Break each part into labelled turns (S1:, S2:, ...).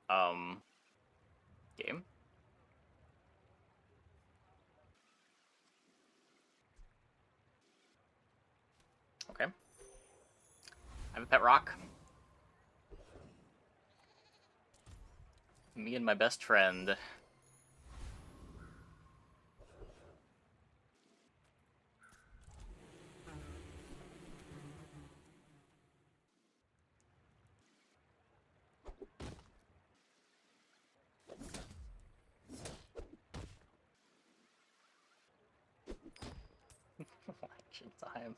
S1: Game. Okay. I have a pet rock. Me and my best friend. Action time.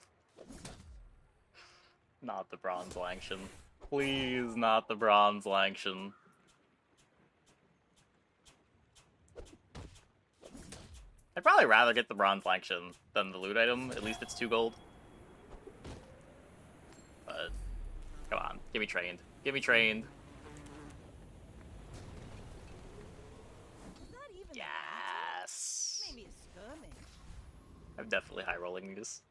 S1: Not the bronze Langshan. Please, not the bronze Langshan. I'd probably rather get the bronze Langshan than the loot item. At least it's 2 gold. But, come on. Get me trained. Get me trained. Yes!
S2: Maybe a skirmish.
S1: I'm definitely high rolling these.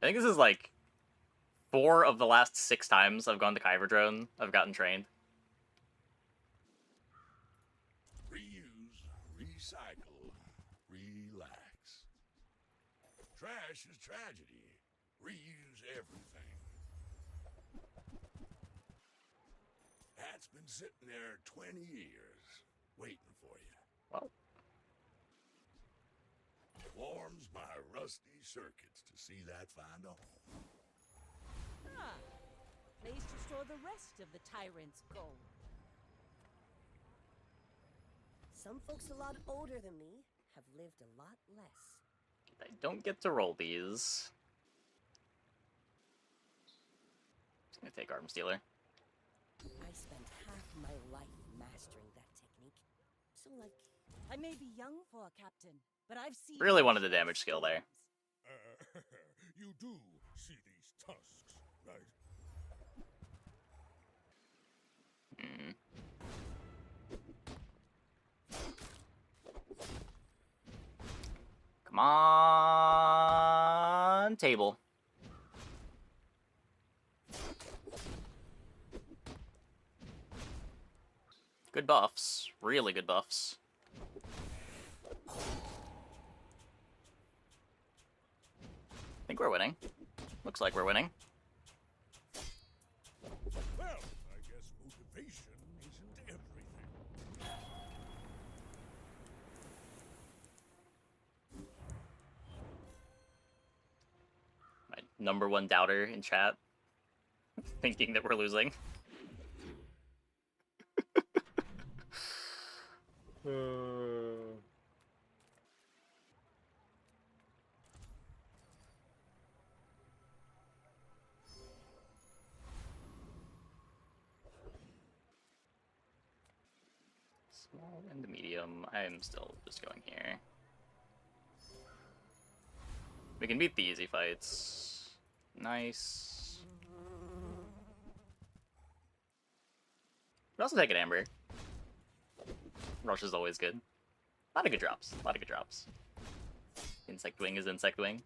S1: I think this is like 4 of the last 6 times I've gone to Kyber Drone, I've gotten trained.
S3: Reuse, recycle, relax. Trash is tragedy. Reuse everything. That's been sitting there 20 years, waiting for you.
S1: Well,
S3: Warms my rusty circuits to see that find a home.
S2: Ah, place to store the rest of the tyrant's gold.
S4: Some folks a lot older than me have lived a lot less.
S1: I don't get to roll these. Just gonna take Arm Stealer.
S4: I spent half my life mastering that technique. So, like,
S2: I may be young for a captain, but I've seen...
S1: Really wanted the damage skill there.
S3: You do see these tusks, right?
S1: Hmm. Come on, table. Good buffs. Really good buffs. I think we're winning. Looks like we're winning.
S3: Well, I guess motivation isn't everything.
S1: My #1 doubter in chat. Thinking that we're losing. Small and medium. I am still just going here. We can beat the easy fights. Nice. We also take an Amber. Rush is always good. A lot of good drops. A lot of good drops. Insect Wing is Insect Wing.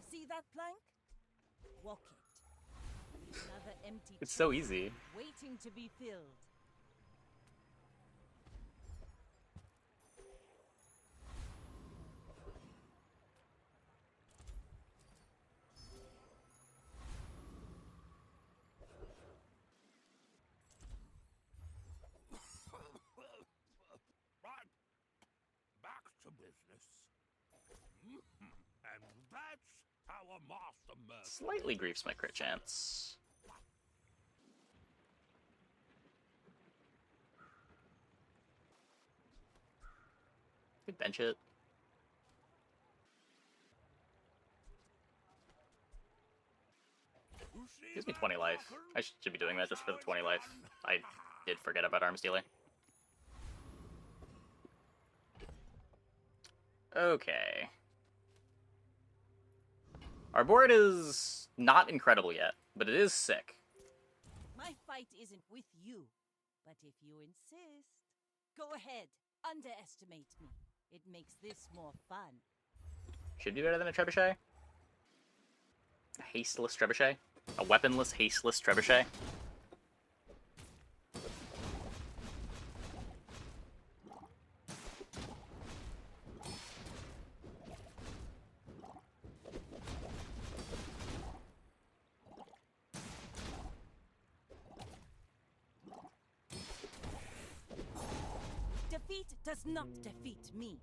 S2: See that plank? Walk it. Another empty
S1: It's so
S2: chest
S1: easy.
S2: waiting to be filled.
S3: Right. Back to business. And that's how a master murder.
S1: Slightly griefs my crit chance. Could bench it. Gives me 20 life. I should be doing that just for the 20 life. I did forget about Arm Stealer. Okay. Our board is not incredible yet, but it is sick.
S2: My fight isn't with you, but if you insist, go ahead, underestimate me. It makes this more fun.
S1: Should be better than a trebuchet. A hasteless trebuchet? A weaponless, hasteless trebuchet?
S2: Defeat does not defeat me.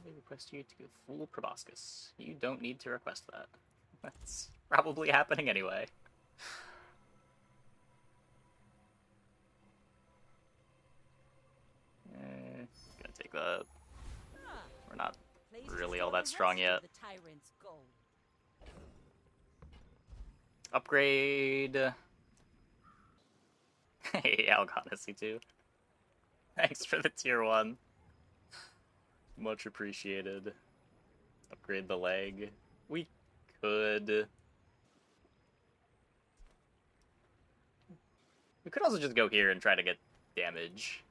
S1: They request you to go full proboscis. You don't need to request that. That's probably happening anyway. Gonna take that.
S2: Ah,
S1: We're not
S2: place to
S1: really
S2: store
S1: all
S2: the
S1: that strong
S2: rest of
S1: yet.
S2: The tyrant's gold.
S1: Upgrade. Hey, Algonacy too. Thanks for the tier 1. Much appreciated. Upgrade the leg. We could. We could also just go here and try to get damage.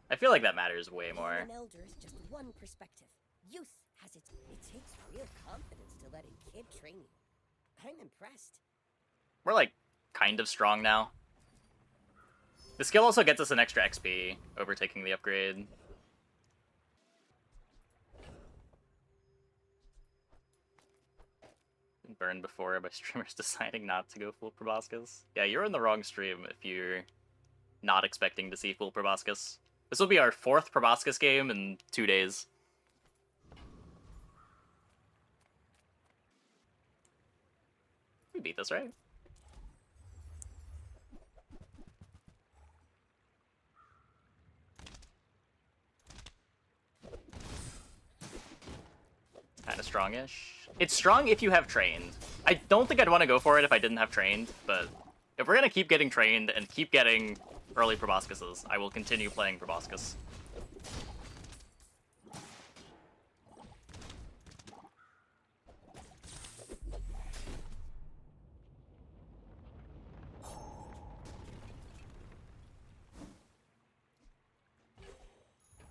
S1: I feel like that matters way
S4: Being
S1: more.
S4: an elder is just one perspective. Youth has its. It takes real confidence to let a kid train you. I'm impressed.
S1: We're like kind of strong now. The skill also gets us an extra XP over taking the upgrade. Been burned before by streamers deciding not to go full proboscis. Yeah, you're in the wrong stream if you're not expecting to see full proboscis. This will be our 4th proboscis game in 2 days. We beat this, right? Kind of strongish. It's strong if you have trained. I don't think I'd want to go for it if I didn't have trained, but if we're gonna keep getting trained and keep getting early proboscises, I will continue playing proboscis.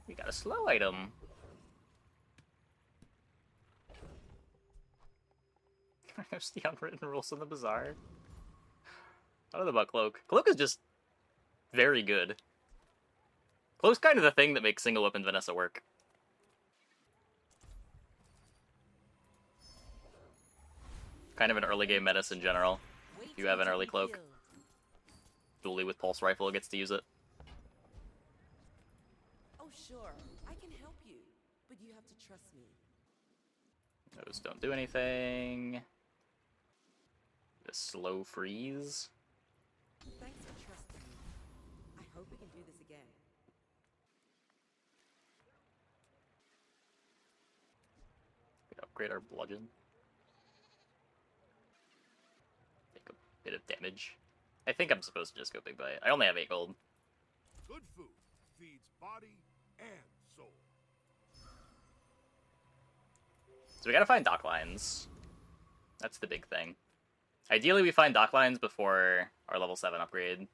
S1: We got a slow item. There's the unwritten rules in the Bazaar. I don't know about Cloak. Cloak is just very good. Cloak's kind of the thing that makes single weapon Vanessa work. Kind of an early game menace in general. If you have an early Cloak. Dually with Pulse Rifle gets to use it.
S5: Oh, sure. I can help you, but you have to trust me.
S1: Those don't do anything. The slow freeze.
S5: Thanks for trusting me. I hope we can do this again.
S1: We could upgrade our bludgeon. Take a bit of damage. I think I'm supposed to just go big bite. I only have 8 gold.
S3: Good food feeds body and soul.
S1: So we gotta find dock lines. That's the big thing. Ideally, we find dock lines before our level 7 upgrade.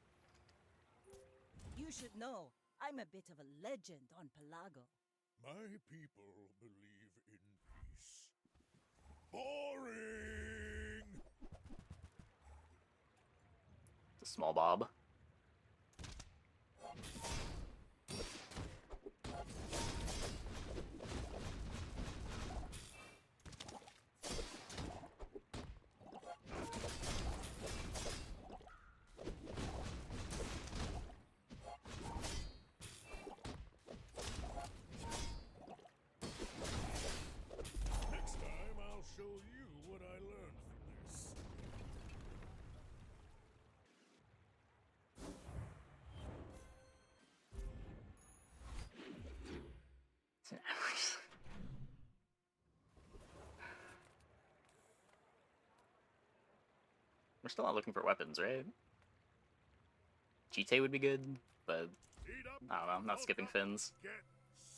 S2: You should know, I'm a bit of a legend on Pelago.
S3: My people believe in peace. Boring!
S1: It's a small bob.
S3: Next time I'll show you what I learned from this.
S1: We're still not looking for weapons, right? Jite would be good, but
S3: Heat up,
S1: I don't know, I'm not
S3: bulk
S1: skipping
S3: up,
S1: fins.
S3: Get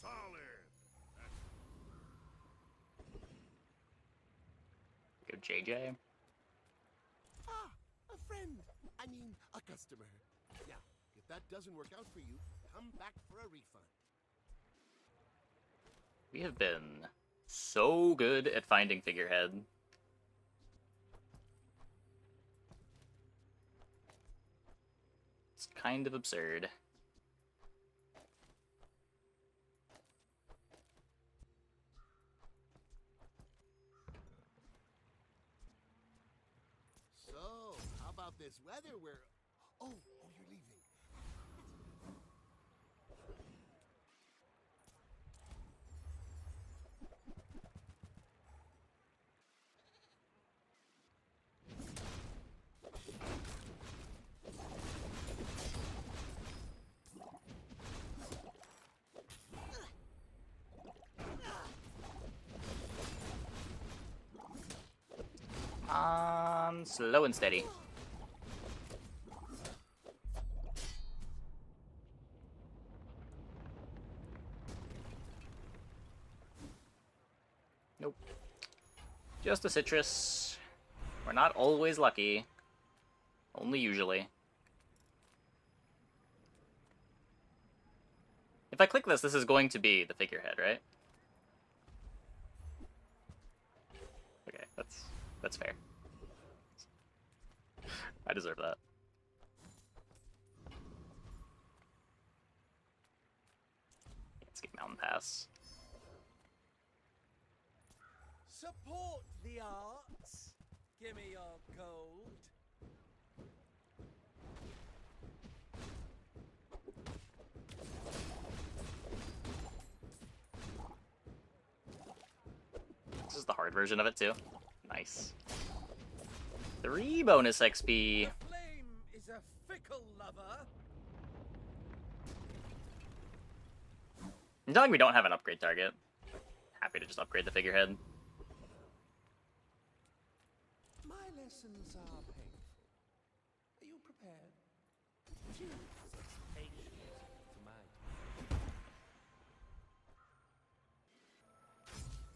S3: solid.
S1: Go JJ.
S6: Ah, a friend. I mean, a customer. Yeah, if that doesn't work out for you, come back for a refund.
S1: We have been so good at finding figurehead. It's kind of absurd.
S6: So, how about this weather where... Oh, you're leaving.
S1: Slow and steady. Nope. Just a citrus. We're not always lucky. Only usually. If I click this is going to be the figurehead, right? Okay, that's fair. I deserve that. Let's get Mountain Pass.
S7: Support the arts. Give me your gold.
S1: This is the hard version of it too. Nice. 3 bonus XP.
S7: The flame is a fickle lover.
S1: I'm telling we don't have an upgrade target. Happy to just upgrade the figurehead.
S7: My lessons are painful. Are you prepared?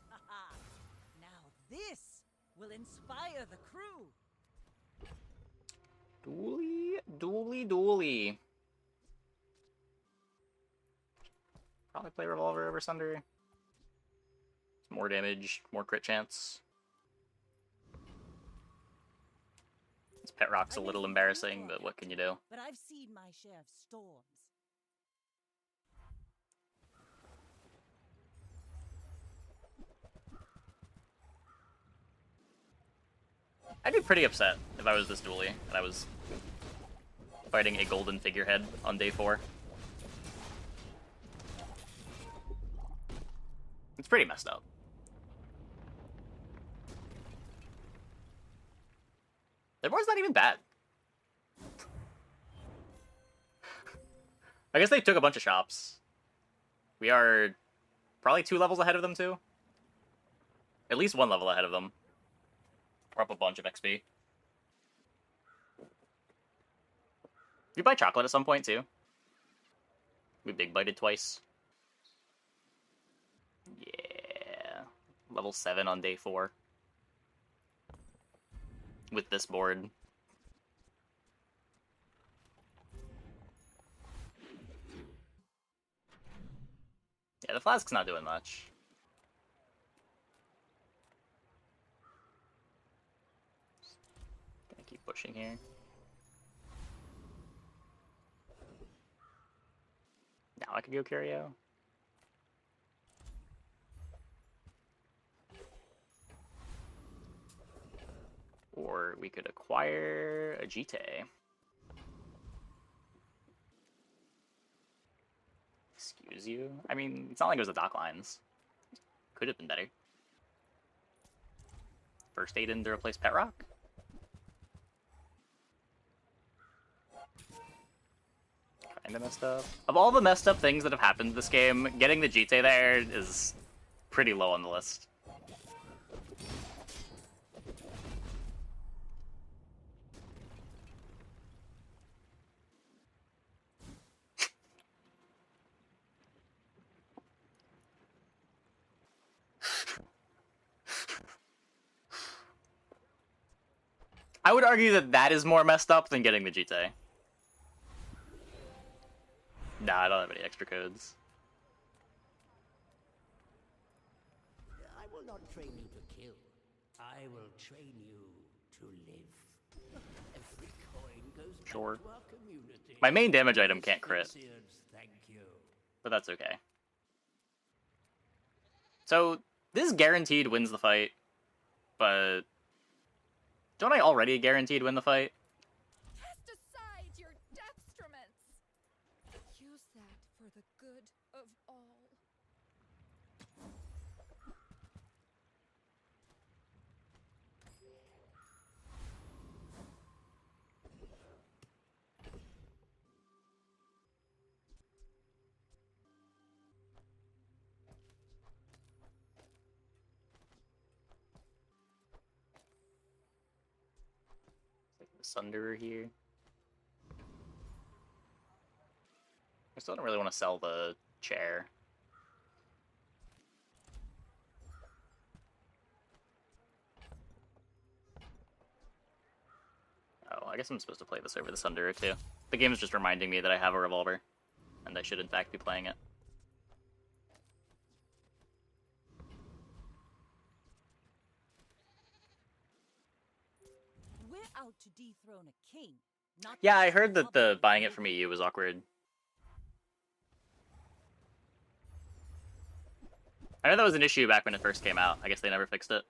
S2: Haha. Now this will inspire the crew.
S1: Dually, dually, dually. Probably play Revolver over Sunder. More damage, more crit chance. This Pet Rock's a little embarrassing, but what can you do?
S2: But I've seen my share of storms.
S1: I'd be pretty upset if I was this dually and I was fighting a golden figurehead on day 4. It's pretty messed up. Their board's not even bad. I guess they took a bunch of shops. We are probably 2 levels ahead of them too. At least 1 level ahead of them. We're up a bunch of XP. We buy chocolate at some point too. We big bited twice. Yeah. Level 7 on day 4. With this board. Yeah, the flask's not doing much. Gonna keep pushing here. Now I could go Curio. Or we could acquire a Jite. Excuse you? I mean, it's not like it was the dock lines. Could have been better. First aid in to replace Pet Rock? Kinda messed up. Of all the messed up things that have happened this game, getting the Jite there is pretty low on the list. I would argue that that is more messed up than getting the Jite. Nah, I don't have any extra codes.
S8: I will not train you to kill. I will train you to live. Every coin goes back
S1: Sure.
S8: to our community.
S1: My main damage item can't crit,
S8: Thank you.
S1: but that's okay. So, this guaranteed wins the fight, but don't I already guaranteed win the fight?
S9: Cast aside your deathstruments. Use that for the good of all.
S1: Like the Sunderer here. I still don't really want to sell the chair. Oh, I guess I'm supposed to play this over the Sunderer too. The game is just reminding me that I have a revolver, and I should in fact be playing it.
S2: We're out to dethrone a king, not
S1: Yeah, I
S2: just
S1: heard that
S2: another
S1: the
S2: of
S1: buying
S2: the
S1: it from EU was awkward. I know that was an issue back when it first came out. I guess they never fixed it.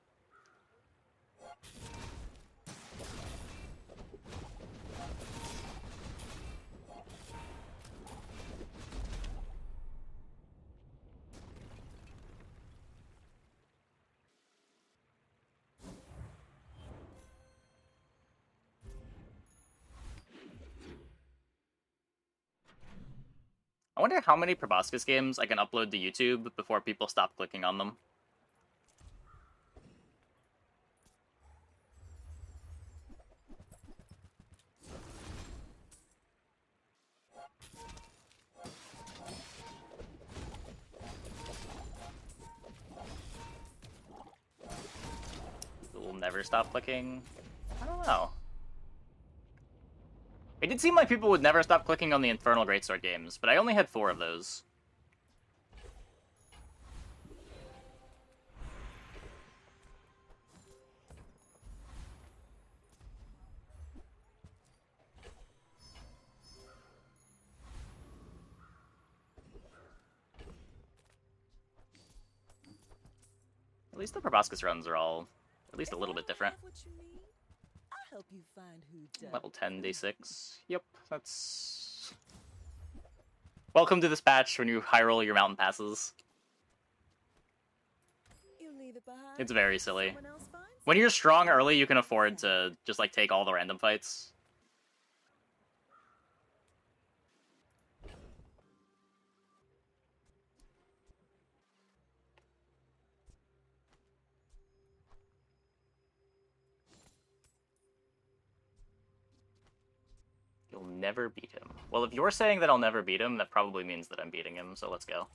S1: I wonder how many Proboscis games I can upload to YouTube before people stop clicking on them. People will never stop clicking. I don't know. It did seem like people would never stop clicking on the Infernal Greatsword games, but I only had 4 of those. At least the Proboscis runs are all at least a little bit different.
S2: What you need? I'll help you find who does.
S1: Level 10, day 6. Yep, that's... Welcome to this patch when you high roll your mountain passes.
S2: You leave it behind.
S1: It's very silly.
S2: Someone else finds
S1: When you're strong early, you can afford to just, like, take all the random fights. You'll never beat him. Well, if you're saying that I'll never beat him, that probably means that I'm beating him, so let's go.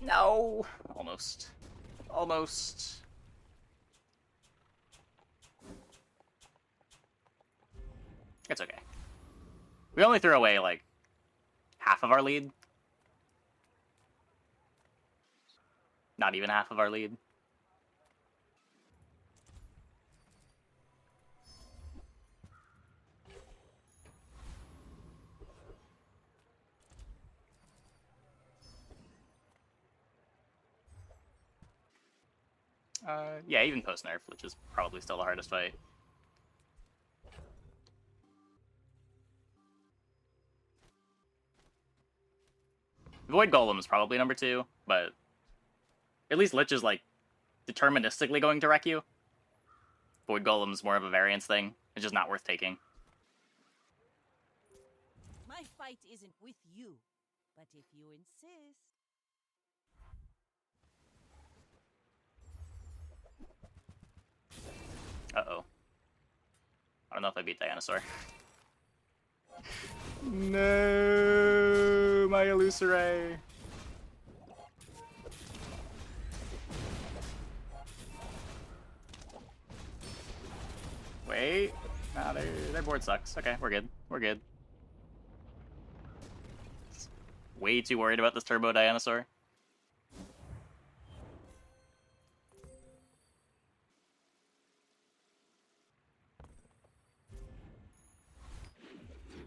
S1: No! Almost. Almost. It's okay. We only threw away, like, half of our lead. Not even half of our lead. Yeah, even post-nerf, which is probably still the hardest fight. Void Golem is probably number 2, but at least Lich is, like, deterministically going to wreck you. Void Golem's more of a variance thing. It's just not worth taking.
S2: My fight isn't with you, but if you insist.
S1: Uh-oh. I don't know if I beat Dinosaur. No, my Illusoray. Wait. Nah, their board sucks. Okay, we're good. We're good. Way too worried about this Turbo Dinosaur.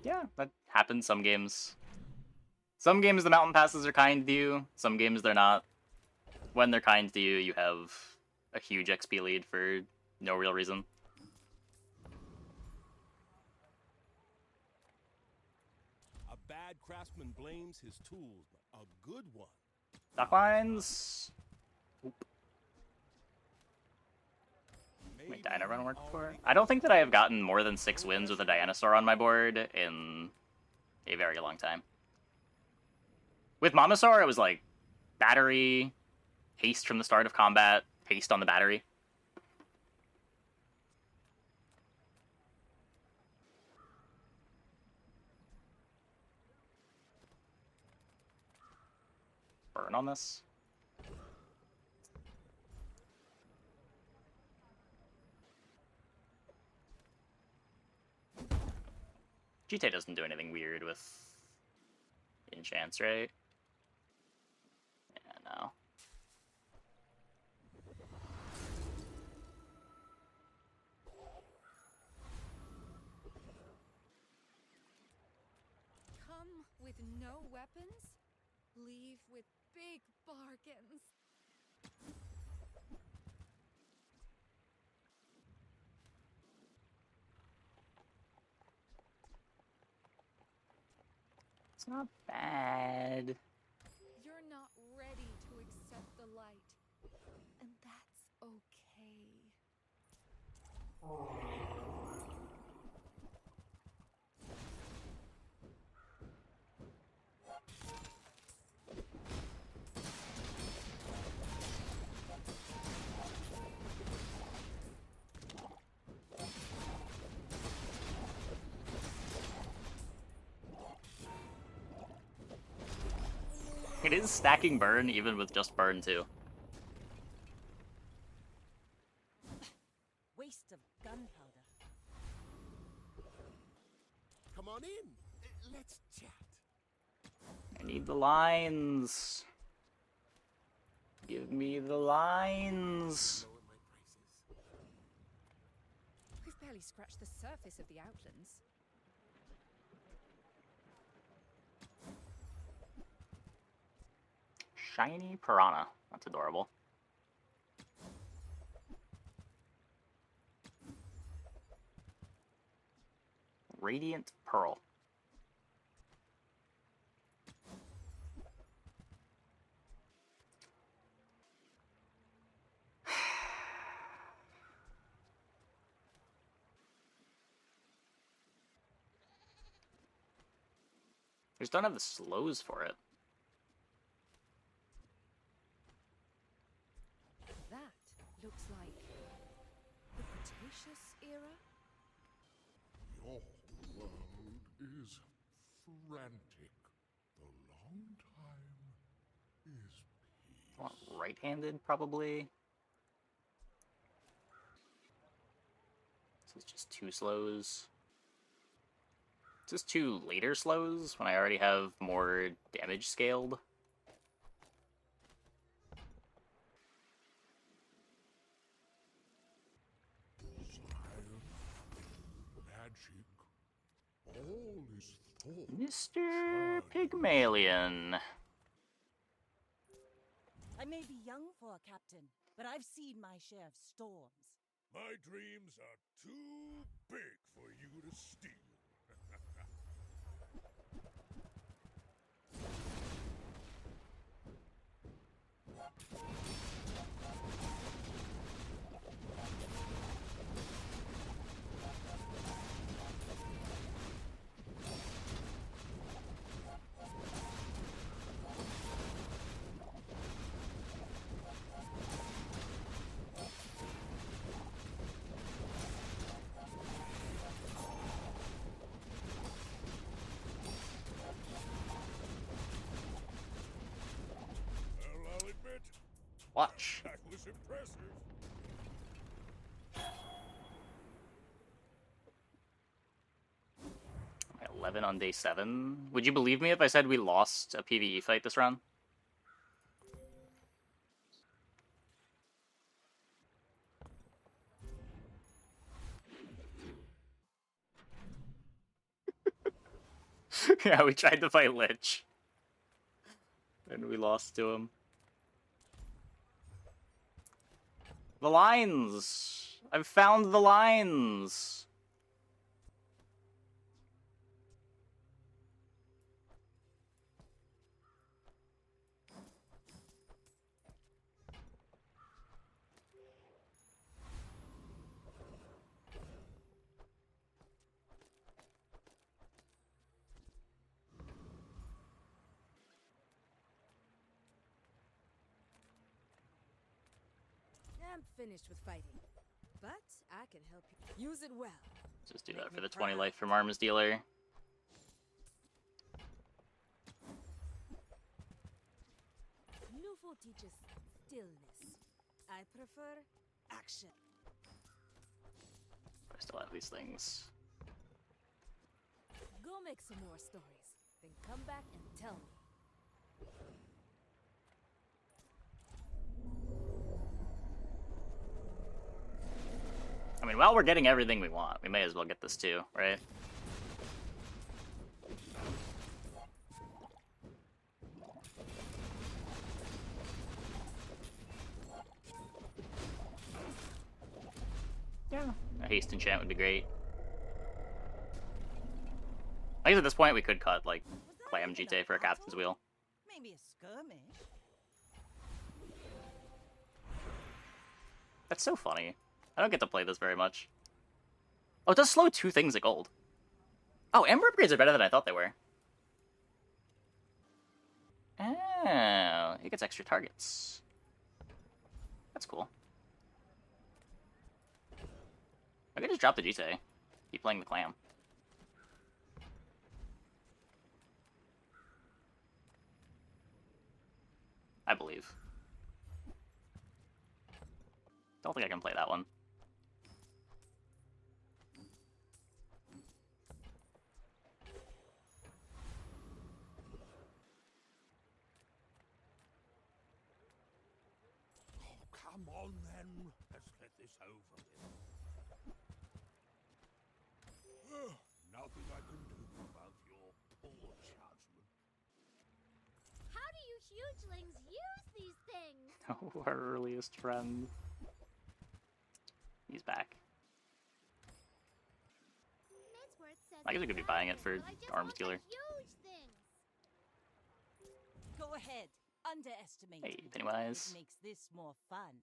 S1: Yeah, that happens some games. Some games the mountain passes are kind to you, some games they're not. When they're kind to you, you have a huge XP lead for no real reason.
S7: A bad craftsman blames his tools, but a good one.
S1: Dock lines. Wait, Dino Run work before? I don't think that I have gotten more than 6 wins with a Dinosaur on my board in a very long time. With Mamasaur, it was like battery, haste from the start of combat, haste on the battery. Burn on this. GT doesn't do anything weird with enchants, right? Yeah, no.
S9: Come with no weapons, leave with big bargains.
S1: It's not bad.
S9: You're not ready to accept the light, and that's okay.
S1: It is stacking burn even with just burn too.
S4: Waste of gunpowder.
S6: Come on in. Let's chat.
S1: I need the lines. Give me the lines.
S6: Lower my prices.
S9: We've barely scratched the surface of the outlands.
S1: Shiny Piranha. That's adorable. Radiant Pearl. I just don't have the slows for it.
S9: That looks like the Cretaceous era.
S3: Your world is frantic. The long time is
S1: I want
S3: peace.
S1: right-handed, probably. This is just 2 slows. Is this 2 later slows when I already have more damage scaled?
S3: Magic. All is thought.
S1: Mr. Pygmalion.
S2: I may be young for a captain, but I've seen my share of storms.
S3: My dreams are too big for you to steal.
S1: Watch.
S3: That was impressive.
S1: 11 on day 7. Would you believe me if I said we lost a PvE fight this round? Yeah, we tried to fight Lich. And we lost to him. The lines! I've found the lines!
S5: I'm finished with fighting, but I can help you. Use it well.
S1: Just do that for the 20 life from Arms Dealer.
S5: Lufo teaches stillness. I prefer action.
S1: I still have these things.
S5: Go make some more stories, then come back and tell me.
S1: I mean, while we're getting everything we want, we may as well get this too, right? Yeah. A haste enchant would be great. I guess at this point we could cut, like, Clam GTA for a Captain's Wheel.
S2: Maybe a skirmish.
S1: That's so funny. I don't get to play this very much. Oh, it does slow 2 things at gold. Oh, Ember upgrades are better than I thought they were. Oh, it gets extra targets. That's cool. I could just drop the GTA. Keep playing the Clam. I believe. Don't think I can play that one.
S3: Oh, come on then. Let's get this over with. Nothing I can do about your poor judgment.
S10: How do you hugelings use these things?
S1: Oh, our earliest friend. He's back.
S10: Midsworth says
S1: I guess we could be buying it for
S10: but I just
S1: Arms
S10: want the
S1: Dealer.
S10: huge things.
S2: Go ahead. Underestimate
S1: Hey,
S2: me.
S1: Pennywise.
S2: It makes this more fun.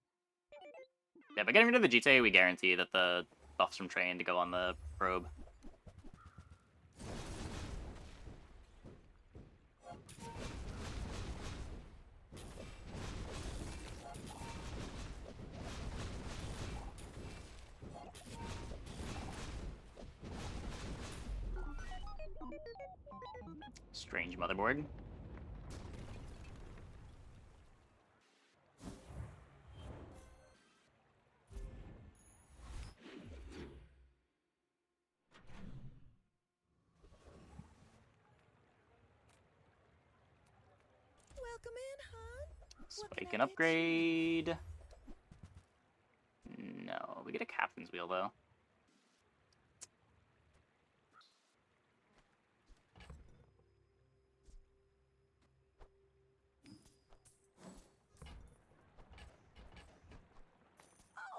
S1: Yeah, by getting rid of the GTA, we guarantee that the buffs from Train to go on the probe. Strange motherboard.
S5: Welcome in, hon.
S1: Spike and upgrade. No, we get a Captain's Wheel though.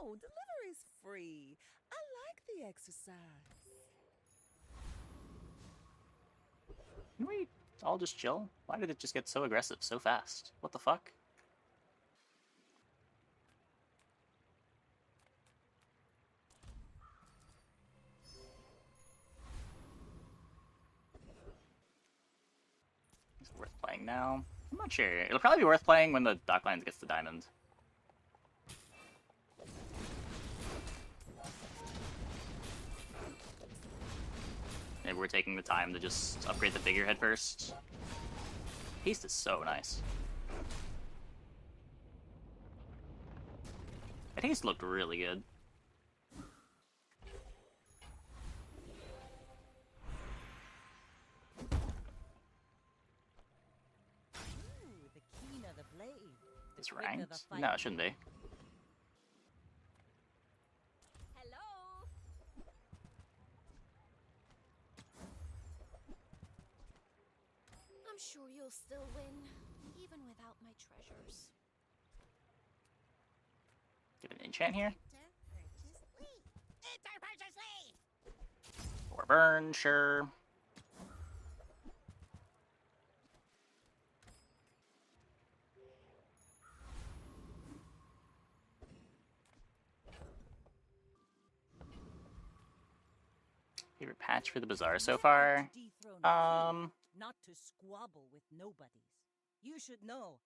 S5: Oh, delivery's free. I like the exercise.
S1: Can we all just chill? Why did it just get so aggressive so fast? What the fuck? Is it worth playing now? I'm not sure. It'll probably be worth playing when the Docklines gets to Diamond. Maybe we're taking the time to just upgrade the figurehead first. Haste is so nice. taste looked really good.
S2: Ooh, the keener the blade.
S1: Is
S2: quicker the
S1: ranked?
S2: fight.
S1: No, it shouldn't be.
S10: Hello? I'm sure you'll still win, even without my treasures.
S1: Get an enchant here.
S4: Enter purchase lead!
S1: Or burn, sure. Favorite patch for the Bazaar so far?
S2: Not to squabble with nobodies. You should know.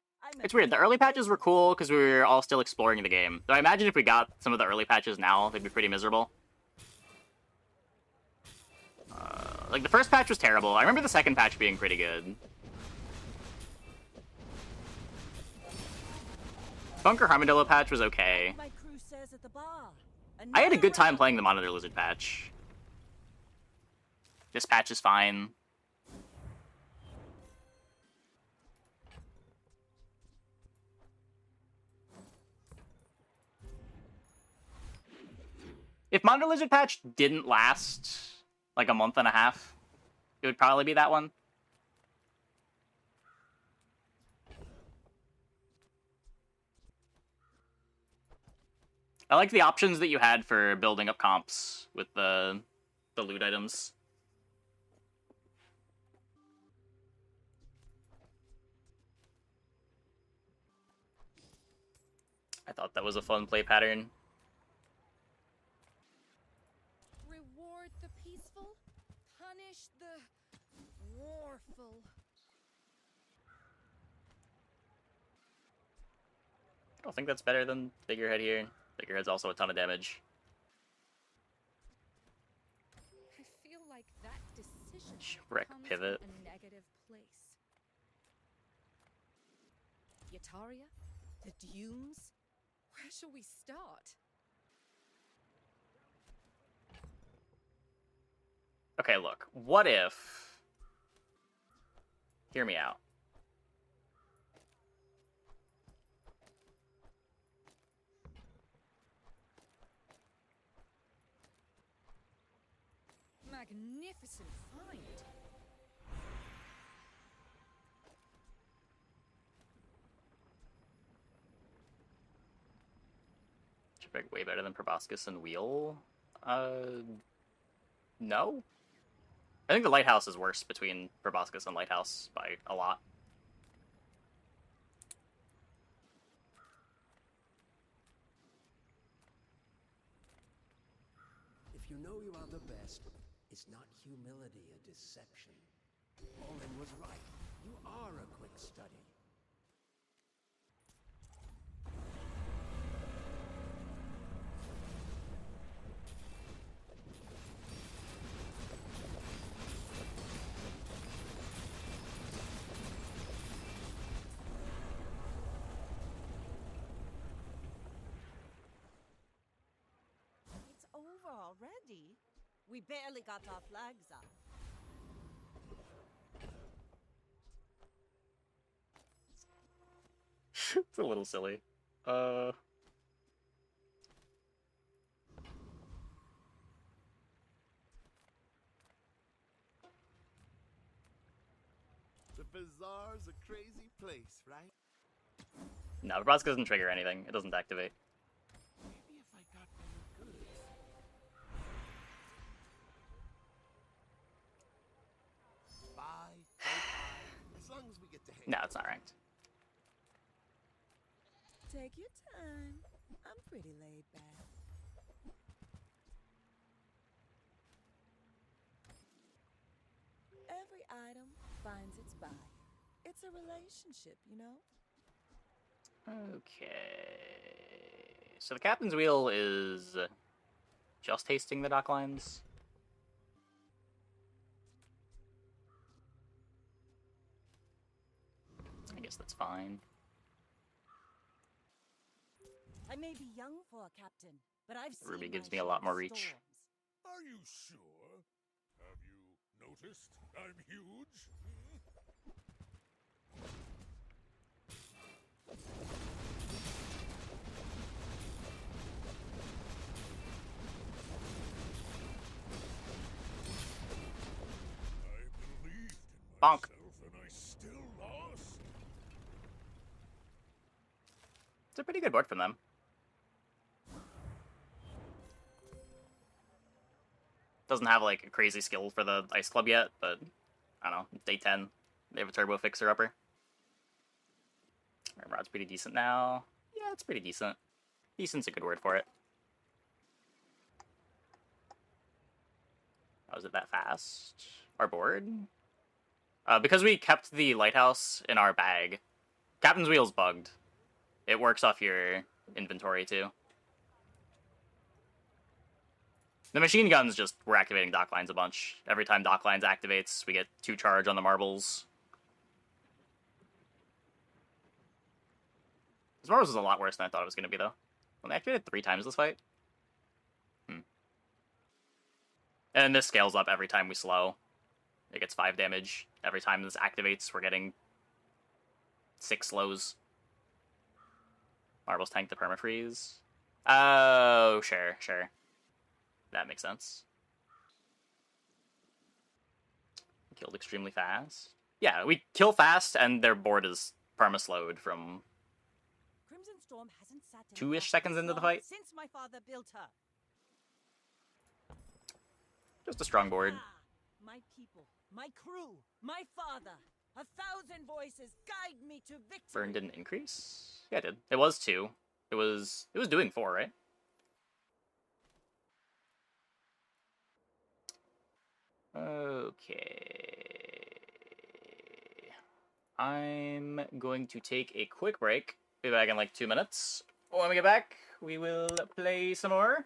S1: It's weird. The early patches were cool because we were all still exploring the game. Though I imagine if we got some of the early patches now, they'd be pretty miserable. Like, the first patch was terrible. I remember the second patch being pretty good. Bunker Armadillo patch was okay.
S2: My crew says at the bar.
S1: I had a good time playing the Monitor Lizard patch. This patch is fine. If Monitor Lizard patch didn't last like a month and a half, it would probably be that one. I like the options that you had for building up comps with the loot items. I thought that was a fun play pattern.
S9: Reward the peaceful, punish the warful.
S1: I don't think that's better than Figurehead here. Figurehead's also a ton of damage.
S9: I feel like that decision
S1: Shipwreck
S9: comes
S1: pivot.
S9: from a negative place. Yataria?
S2: The Dunes?
S9: Where shall we start?
S1: Okay, look. What if... Hear me out.
S9: Magnificent find.
S1: Shipwreck way better than Proboscis and Wheel? No? I think the Lighthouse is worse between Proboscis and Lighthouse by a lot.
S8: If you know you are the best, is not humility a deception? Olin was right. You are a quick study.
S2: It's over already. We barely got our flags up.
S1: It's a little silly.
S6: The Bazaar's a crazy place, right?
S1: No, Proboscis doesn't trigger anything. It doesn't activate.
S6: Maybe if I got better goods. Buy, don't buy, as long as we get to hang.
S1: No, it's not ranked.
S2: Take your time. I'm pretty laid back. Every item finds its buyer. It's a relationship, you know?
S1: Okay. So the Captain's Wheel is just tasting the dock lines. I guess that's fine.
S2: I may be young for a captain, but I've seen
S1: Ruby
S2: my
S1: gives me a
S2: share
S1: lot
S2: of
S1: more reach.
S2: storms.
S3: Are you sure? Have you noticed I'm huge? I believed in
S1: Bonk.
S3: myself and I still lost.
S1: It's a pretty good board from them. Doesn't have like a crazy skill for the Ice Club yet, but I don't know. It's day 10. They have a turbo fixer upper. Rod's pretty decent now. Yeah, it's pretty decent. Decent's a good word for it. How is it that fast? Our board? Because we kept the lighthouse in our bag, Captain's Wheel's bugged. It works off your inventory too. The machine guns just were activating dock lines a bunch. Every time dock lines activates, we get 2 charge on the marbles. This marbles is a lot worse than I thought it was going to be, though. Well, they activated 3 times this fight. And this scales up every time we slow. It gets 5 damage. Every time this activates, we're getting 6 slows. Marbles tank the permafreeze. Oh, sure. That makes sense. Killed extremely fast. Yeah, we kill fast, and their board is perma-slowed from
S2: Crimson Storm hasn't sat in
S1: 2-ish
S2: a
S1: seconds
S2: this
S1: into the
S2: long
S1: fight.
S2: since my father built her.
S1: Just a strong board.
S2: Ah, my people, my crew, my father. 1,000 voices guide me to victory.
S1: Burn didn't increase? Yeah, it did. It was 2. It was doing 4, right? Okay. I'm going to take a quick break. Be back in like 2 minutes. When we get back, we will play some more.